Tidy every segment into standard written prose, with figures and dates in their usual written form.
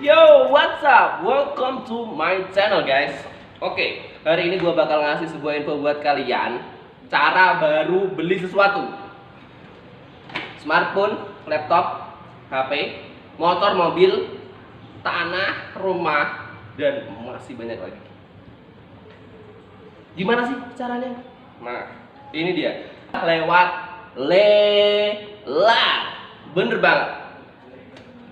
Yo, what's up? Welcome to my channel, guys. Oke, hari ini gue bakal ngasih sebuah info buat kalian. Cara baru beli sesuatu: smartphone, laptop, HP, motor, mobil, tanah, rumah, dan masih banyak lagi. Gimana sih caranya? Nah, ini dia. Lewat lelang. Bener banget.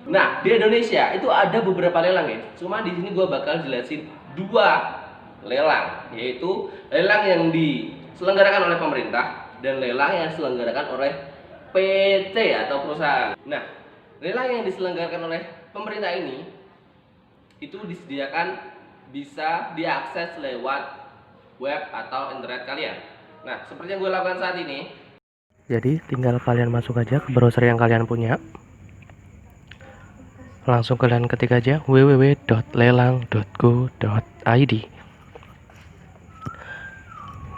Nah, di Indonesia itu ada beberapa lelang ya. Cuma di sini gue bakal jelasin dua lelang, yaitu lelang yang diselenggarakan oleh pemerintah dan lelang yang diselenggarakan oleh PT atau perusahaan. Nah, lelang yang diselenggarakan oleh pemerintah ini itu disediakan bisa diakses lewat web atau internet kalian. Nah, seperti yang gue lakukan saat ini. Jadi tinggal kalian masuk aja ke browser yang kalian punya. Langsung kalian ketik aja www.lelang.go.id.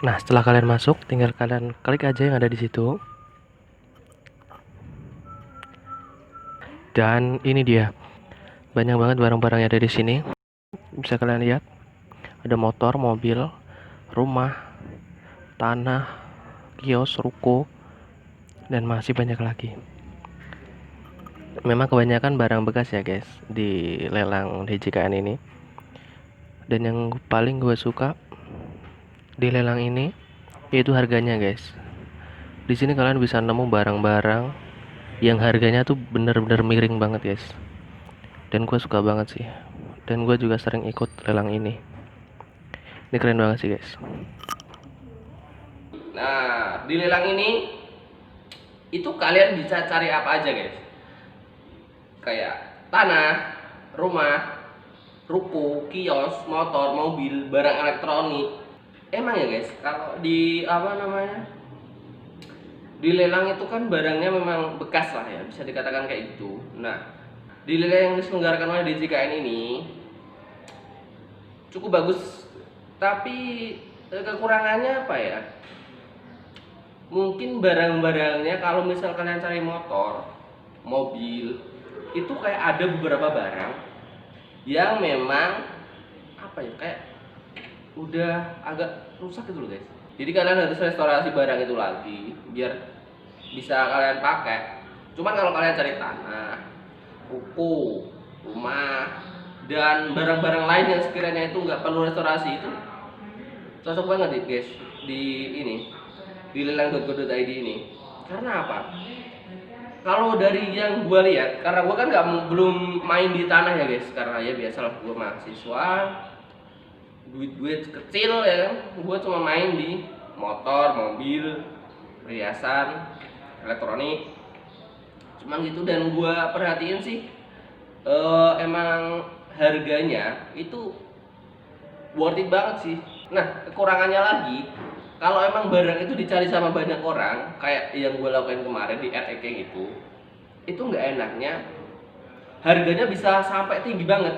Nah, setelah kalian masuk, tinggal kalian klik aja yang ada di situ. Dan ini dia. Banyak banget barang-barang yang ada di sini. Bisa kalian lihat. Ada motor, mobil, rumah, tanah, kios, ruko, dan masih banyak lagi. Memang kebanyakan barang bekas ya guys di lelang DJKN ini. Dan yang paling gue suka di lelang ini yaitu harganya guys. Di sini kalian bisa nemu barang-barang yang harganya tuh bener-bener miring banget guys. Dan gue suka banget sih. Dan gue juga sering ikut lelang ini. Ini keren banget sih guys. Nah, di lelang ini itu kalian bisa cari apa aja guys. Kayak tanah, rumah, ruko, kios, motor, mobil, barang elektronik. Emang ya guys, kalau di di lelang itu kan barangnya memang bekas lah ya, bisa dikatakan kayak gitu. Nah, di lelang yang diselenggarakan oleh DJKN ini cukup bagus, tapi kekurangannya apa ya? Mungkin barang-barangnya kalau misal kalian cari motor, mobil, itu kayak ada beberapa barang yang memang apa ya, kayak udah agak rusak gitu loh guys. Jadi kalian harus restorasi barang itu lagi biar bisa kalian pakai. Cuman kalau kalian cari tanah, ruko, rumah, dan barang-barang lain yang sekiranya itu nggak perlu restorasi, itu cocok banget nih guys di ini, di lelang.go.id ini. Karena apa? Kalau dari yang gue lihat, karena gue kan belum main di tanah ya guys, karena ya biasalah gue mahasiswa, duit kecil ya kan, gue cuma main di motor, mobil, perhiasan, elektronik, cuma gitu. Dan gue perhatiin sih, emang harganya itu worth it banget sih. Nah, kekurangannya lagi, kalau emang barang itu dicari sama banyak orang, kayak yang gue lakukan kemarin di Ekeng itu nggak enaknya harganya bisa sampai tinggi banget.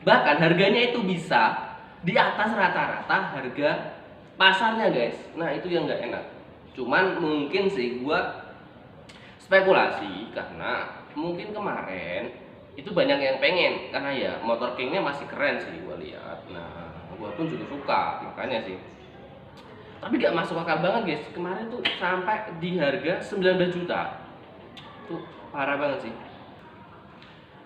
Bahkan harganya itu bisa di atas rata-rata harga pasarnya guys. Nah, itu yang nggak enak. Cuman mungkin sih gue spekulasi, karena mungkin kemarin itu banyak yang pengen, karena ya motor Kingnya masih keren sih gue lihat. Nah, gue pun juga suka, makanya sih. Tapi gak masuk akal banget guys, kemarin tuh sampai di harga 19 juta. Tuh parah banget sih.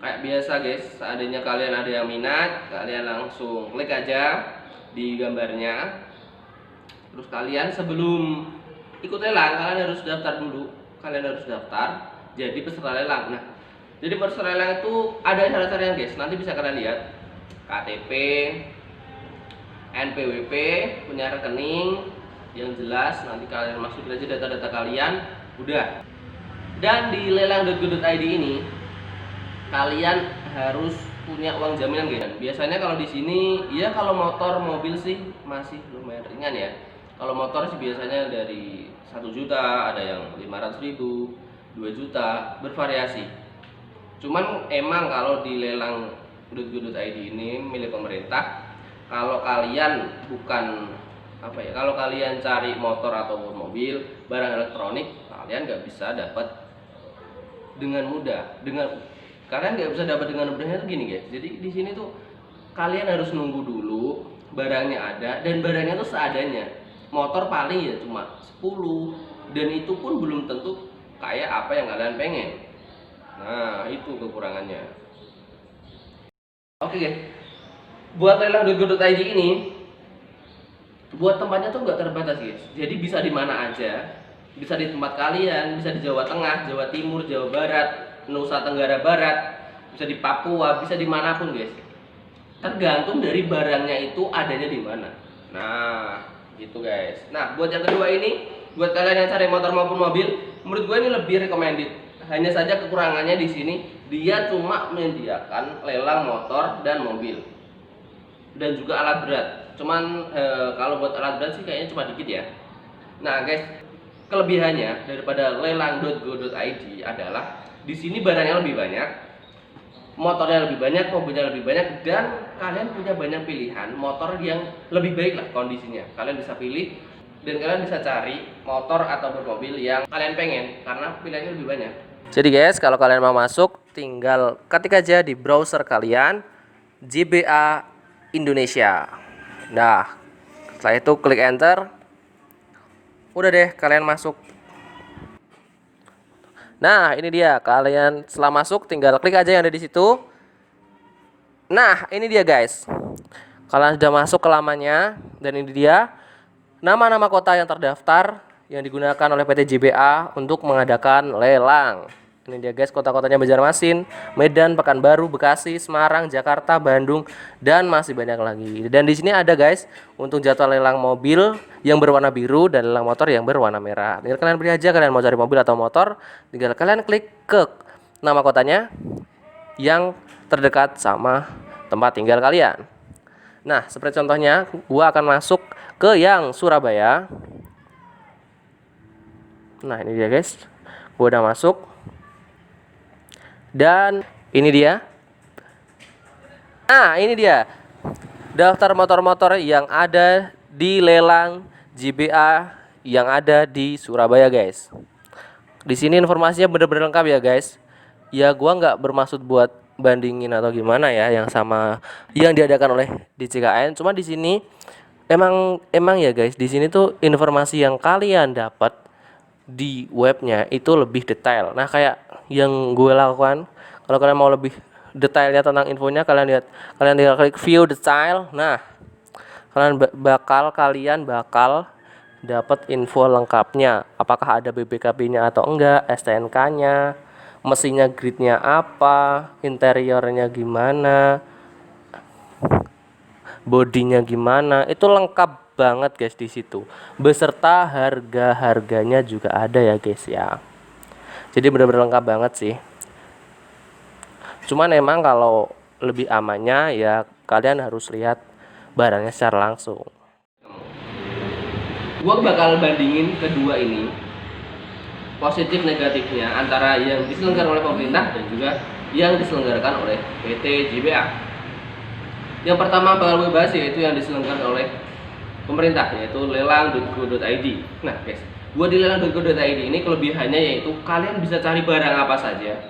Kayak biasa guys, seandainya kalian ada yang minat, kalian langsung klik aja di gambarnya. Terus kalian sebelum ikut lelang, kalian harus daftar dulu. Kalian harus daftar jadi peserta lelang. Nah, jadi peserta lelang itu ada syarat-syaratnya guys. Nanti bisa kalian lihat: KTP, NPWP, punya rekening yang jelas. Nanti kalian masukin aja data-data kalian, udah. Dan di lelang.go.id ini kalian harus punya uang jaminan guys. Biasanya kalau di sini ya, kalau motor, mobil sih masih lumayan ringan ya. Kalau motor sih biasanya dari 1 juta, ada yang 500.000, 2 juta, bervariasi. Cuman emang kalau di lelang.go.id ini milik pemerintah, kalau kalian bukan apa ya, kalau kalian cari motor atau mobil, barang elektronik, kalian nggak bisa dapat dengan mudah, dengan Kalian nggak bisa dapat dengan mudahnya tuh gini guys. Jadi di sini tuh kalian harus nunggu dulu barangnya ada, dan barangnya tuh seadanya. Motor paling ya cuma 10, dan itu pun belum tentu kayak apa yang kalian pengen. Nah, itu kekurangannya. Oke guys, buat lelang.go.id ini, buat tempatnya tuh nggak terbatas guys. Jadi bisa di mana aja, bisa di tempat kalian, bisa di Jawa Tengah, Jawa Timur, Jawa Barat, Nusa Tenggara Barat, bisa di Papua, bisa dimanapun guys. Tergantung dari barangnya itu adanya di mana. Nah, gitu guys. Nah, buat yang kedua ini, buat kalian yang cari motor maupun mobil, menurut gue ini lebih recommended. Hanya saja kekurangannya di sini, dia cuma menyediakan lelang motor dan mobil, dan juga alat berat. Cuman kalau buat alat berat sih kayaknya cuma dikit ya. Nah guys, kelebihannya daripada lelang.go.id adalah di sini barangnya lebih banyak, motornya lebih banyak, mobilnya lebih banyak, dan kalian punya banyak pilihan motor yang lebih baik lah kondisinya. Kalian bisa pilih dan kalian bisa cari motor atau mobil yang kalian pengen karena pilihannya lebih banyak. Jadi guys, kalau kalian mau masuk, tinggal ketik aja di browser kalian JBA Indonesia. Nah, setelah itu klik enter. Udah deh, kalian masuk. Nah, ini dia. Kalian setelah masuk tinggal klik aja yang ada di situ. Nah, ini dia guys. Kalian sudah masuk ke lamannya, dan ini dia nama-nama kota yang terdaftar yang digunakan oleh PT JBA untuk mengadakan lelang. Ini dia guys, kota-kotanya Banjarmasin, Medan, Pekanbaru, Bekasi, Semarang, Jakarta, Bandung, dan masih banyak lagi. Dan di sini ada guys untuk jadwal lelang mobil yang berwarna biru dan lelang motor yang berwarna merah. Tinggal kalian pilih aja kalian mau cari mobil atau motor, tinggal kalian klik ke nama kotanya yang terdekat sama tempat tinggal kalian. Nah, seperti contohnya, gua akan masuk ke yang Surabaya. Nah, ini dia guys. Gua udah masuk. Dan ini dia. Nah, ini dia daftar motor-motor yang ada di lelang JBA yang ada di Surabaya, guys. Di sini informasinya bener-bener lengkap ya, guys. Ya, gua nggak bermaksud buat bandingin atau gimana ya yang sama yang diadakan oleh DJKN. Cuma di sini emang ya, guys. Di sini tuh informasi yang kalian dapat di webnya itu lebih detail. Nah, kayak yang gue lakukan, kalau kalian mau lebih detailnya tentang infonya, kalian tinggal klik view detail. Nah, kalian bakal dapat info lengkapnya, apakah ada BBKB-nya atau enggak, STNK-nya, mesinnya gridnya apa, interiornya gimana, bodinya gimana, itu lengkap banget guys di situ, beserta harganya juga ada ya guys ya. Jadi benar-benar lengkap banget sih. Cuman emang kalau lebih amannya ya kalian harus lihat barangnya secara langsung. Gua bakal bandingin kedua ini, positif negatifnya, antara yang diselenggarakan oleh pemerintah dan juga yang diselenggarakan oleh PT JBA. Yang pertama bakal gue bahas yaitu yang diselenggarakan oleh pemerintah, yaitu lelang.go.id. Nah guys, buat di lelang.go.id ini kelebihannya yaitu kalian bisa cari barang apa saja,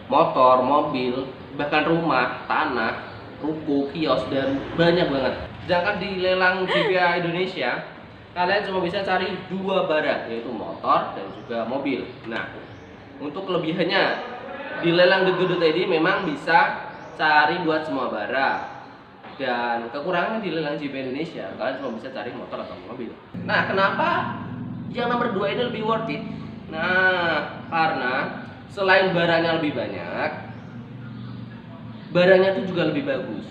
motor, mobil, bahkan rumah, tanah, ruko, kios, dan banyak banget. Sedangkan di lelang JBA Indonesia, kalian cuma bisa cari dua barang, yaitu motor dan juga mobil. Nah, untuk kelebihannya di lelang.go.id memang bisa cari buat semua barang. Dan kekurangannya di lelang JBA Indonesia, kalian cuma bisa cari motor atau mobil. Nah, kenapa yang nomor 2 ini lebih worth it? Nah, karena selain barangnya lebih banyak, barangnya itu juga lebih bagus,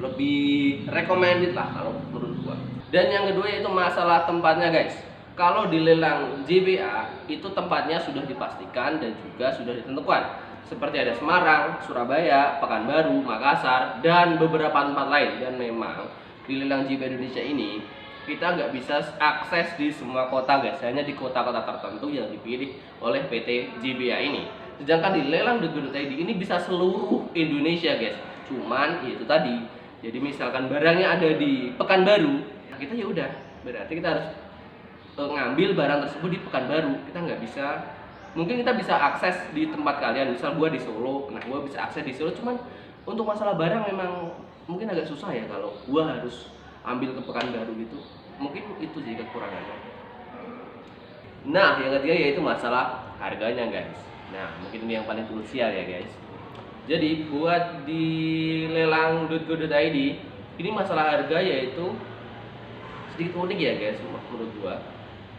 lebih recommended lah kalau menurut gua. Dan yang kedua yaitu masalah tempatnya guys. Kalau di lelang JBA itu tempatnya sudah dipastikan dan juga sudah ditentukan, seperti ada Semarang, Surabaya, Pekanbaru, Makassar, dan beberapa tempat lain. Dan memang di lelang JBA Indonesia ini kita nggak bisa akses di semua kota guys, hanya di kota-kota tertentu yang dipilih oleh PT JBA ini. Sedangkan di lelang.go.id ini bisa seluruh Indonesia guys. Cuman itu tadi, jadi misalkan barangnya ada di Pekanbaru, kita ya udah berarti kita harus ngambil barang tersebut di Pekanbaru. Kita nggak bisa mungkin kita bisa akses di tempat kalian, misal gua di Solo, nah gua bisa akses di Solo, cuman untuk masalah barang memang mungkin agak susah ya kalau gua harus ambil ke Pekanbaru gitu, mungkin itu sih kekurangannya. Nah, yang ketiga yaitu masalah harganya guys. Nah, mungkin ini yang paling krusial ya guys. Jadi buat di lelang.go.id ini masalah harga yaitu sedikit unik ya guys menurut gua.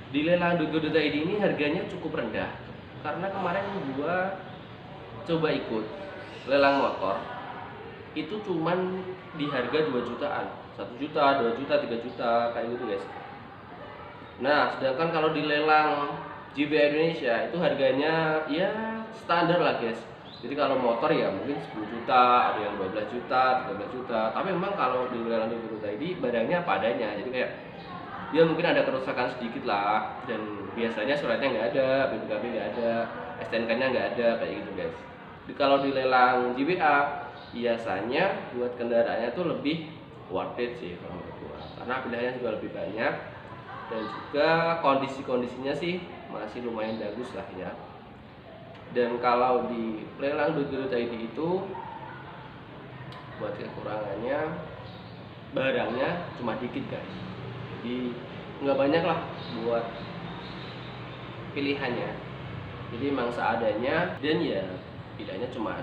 Di lelang.go.id ini harganya cukup rendah karena kemarin gua coba ikut lelang motor itu cuman di harga 2 jutaan, 1 juta, 2 juta, 3 juta kayak gitu guys. Nah, sedangkan kalau di lelang JBA Indonesia itu harganya ya standar lah guys. Jadi kalau motor ya mungkin 10 juta, ada yang 12 juta, 13 juta. Tapi memang kalau di lelang.go.id barangnya apa adanya. Jadi kayak ya mungkin ada kerusakan sedikit lah, dan biasanya suratnya nggak ada, BPKB nggak ada, STNK-nya nggak ada kayak gitu guys. Kalau di lelang JBA biasanya buat kendaraannya tuh lebih worth it sih kalau menurut gua, karena pilihannya juga lebih banyak dan juga kondisi-kondisinya sih masih lumayan bagus lah ya. Dan kalau di lelang.go.id itu buat kekurangannya barangnya cuma dikit guys, jadi nggak banyak lah buat pilihannya, jadi emang seadanya dan ya pilihannya cuma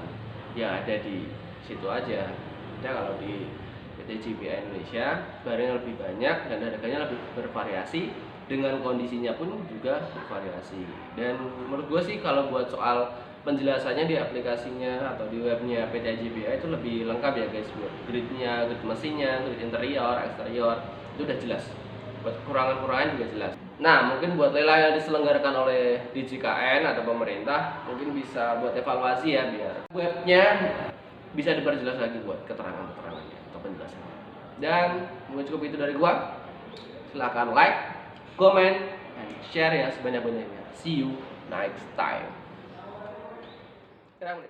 yang ada di situ aja. Kita kalau di PT JBA Indonesia barangnya lebih banyak dan harganya lebih bervariasi, dengan kondisinya pun juga bervariasi. Dan menurut gue sih kalau buat soal penjelasannya di aplikasinya atau di webnya PT JBA itu lebih lengkap ya guys, buat gridnya, grid mesinnya, grid interior, eksterior itu udah jelas, buat kekurangan-kekurangan juga jelas. Nah, mungkin buat lelang yang diselenggarakan oleh DJKN atau pemerintah mungkin bisa buat evaluasi ya, biar webnya bisa diperjelas lagi buat keterangan-keterangannya atau penjelasannya. Dan mungkin cukup itu dari gua. Silahkan like, comment, and share ya sebanyak-banyaknya. See you next time. Sekarang